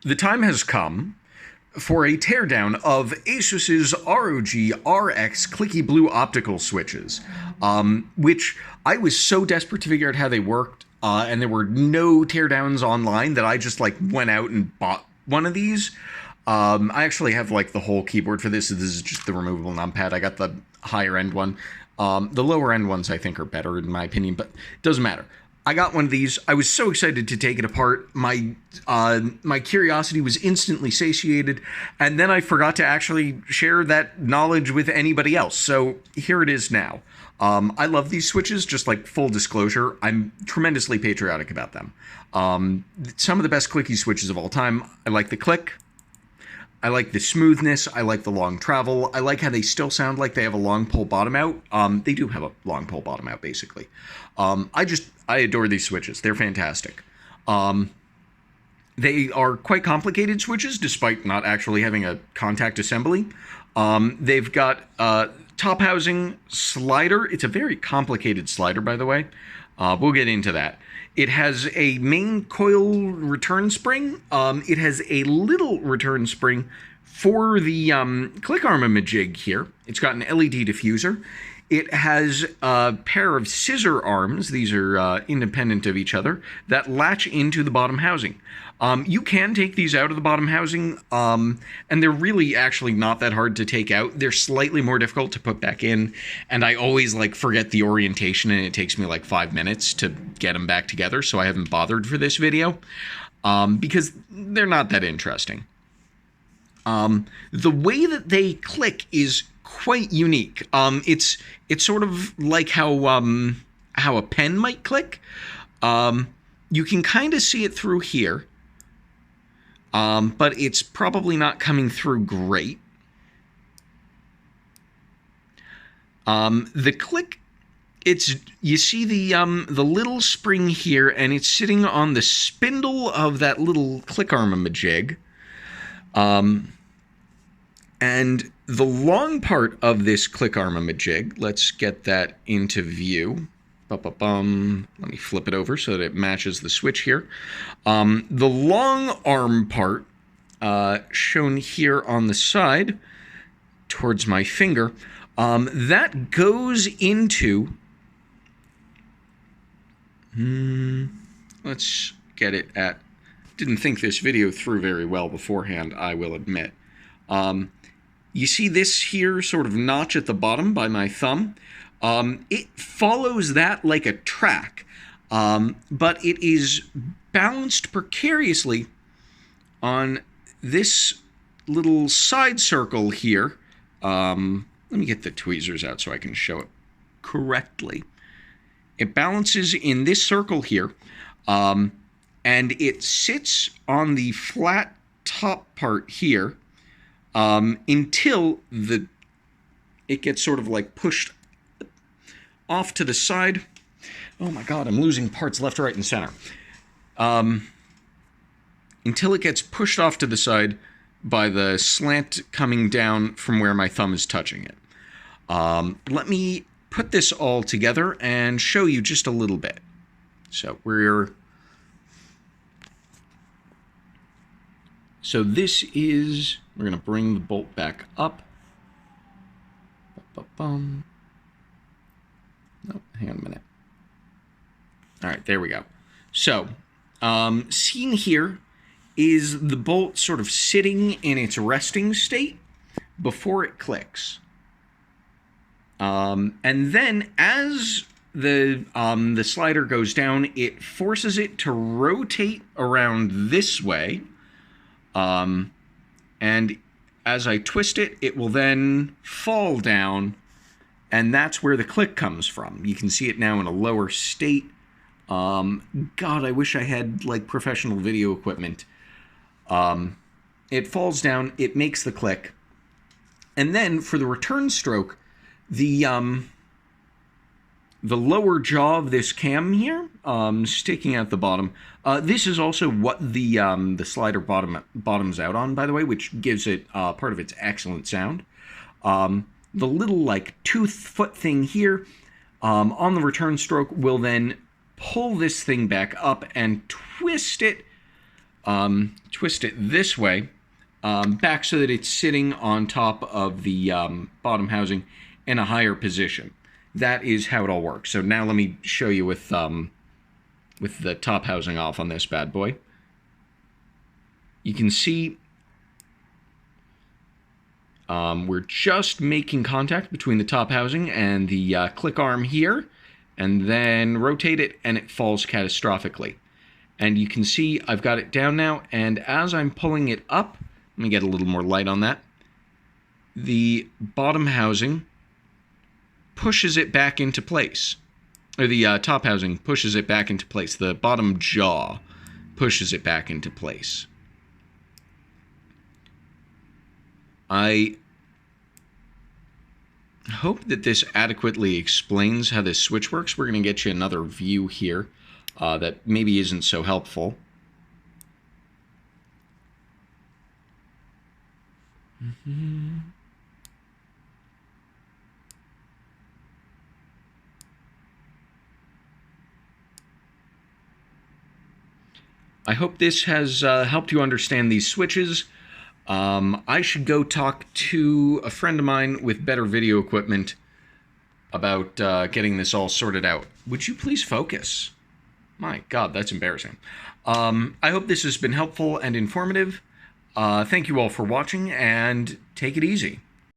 The time has come for a teardown of ASUS's ROG RX clicky blue optical switches, which I was so desperate to figure out how they worked, and there were no teardowns online that I just went out and bought one of these. I actually have the whole keyboard for this. So this is just the removable numpad. I got the higher end one. The lower end ones I think are better in my opinion, but it doesn't matter. I got one of these. I was so excited to take it apart. My curiosity was instantly satiated, and then I forgot to actually share that knowledge with anybody else. So here it is now. I love these switches, just full disclosure. I'm tremendously patriotic about them. Some of the best clicky switches of all time. I like the click. I like the smoothness. I like the long travel. I like how they still sound like they have a long pull bottom out. They do have a long pull bottom out, basically. I adore these switches. They're fantastic. They are quite complicated switches, despite not actually having a contact assembly. They've got top housing slider. It's a very complicated slider, by the way. We'll get into that. It has a main coil return spring. It has a little return spring for the click arm-a-jig here. It's got an LED diffuser. It has a pair of scissor arms. These are independent of each other that latch into the bottom housing. You can take these out of the bottom housing, and they're really actually not that hard to take out. They're slightly more difficult to put back in, and I always forget the orientation, and it takes me 5 minutes to get them back together, so I haven't bothered for this video, because they're not that interesting. The way that they click is quite unique. It's sort of like how a pen might click. You can kind of see it through here. But it's probably not coming through great. The click, you see the little spring here, and it's sitting on the spindle of that little click arm-a-jig. And the long part of this click arm-a-jig, let's get that into view. Let me flip it over so that it matches the switch here. The long arm part, shown here on the side towards my finger, that goes into... let's get it at... Didn't think this video through very well beforehand, I will admit. You see this here sort of notch at the bottom by my thumb? It follows that like a track, but it is balanced precariously on this little side circle here. Let me get the tweezers out so I can show it correctly. It balances in this circle here, and it sits on the flat top part here until it gets sort of pushed off to the side. Oh my god, I'm losing parts left, right, and center. Until it gets pushed off to the side by the slant coming down from where my thumb is touching it. Let me put this all together and show you just a little bit. So this is, we're going to bring the bolt back up. No, hang on a minute. All right, there we go. So, seen here is the bolt sort of sitting in its resting state before it clicks. And then as the slider goes down, it forces it to rotate around this way. And as I twist it, it will then fall down, and that's where the click comes from. You can see it now in a lower state. God, I wish I had professional video equipment. It falls down, it makes the click, and then for the return stroke, the lower jaw of this cam here, sticking out the bottom. This is also what the slider bottoms out on, by the way, which gives it part of its excellent sound. The little tooth foot thing here on the return stroke will then pull this thing back up and twist it twist it this way, back so that it's sitting on top of the bottom housing in a higher position. That is how it all works. So now let me show you with the top housing off on this bad boy. You can see we're just making contact between the top housing and the click arm here, and then rotate it and it falls catastrophically. And you can see I've got it down now, and as I'm pulling it up, let me get a little more light on that, the bottom housing pushes it back into place. Or the top housing pushes it back into place. The bottom jaw pushes it back into place. I hope that this adequately explains how this switch works. We're going to get you another view here that maybe isn't so helpful. I hope this has helped you understand these switches. I should go talk to a friend of mine with better video equipment about getting this all sorted out. Would you please focus? My God, that's embarrassing. I hope this has been helpful and informative. Thank you all for watching, and take it easy.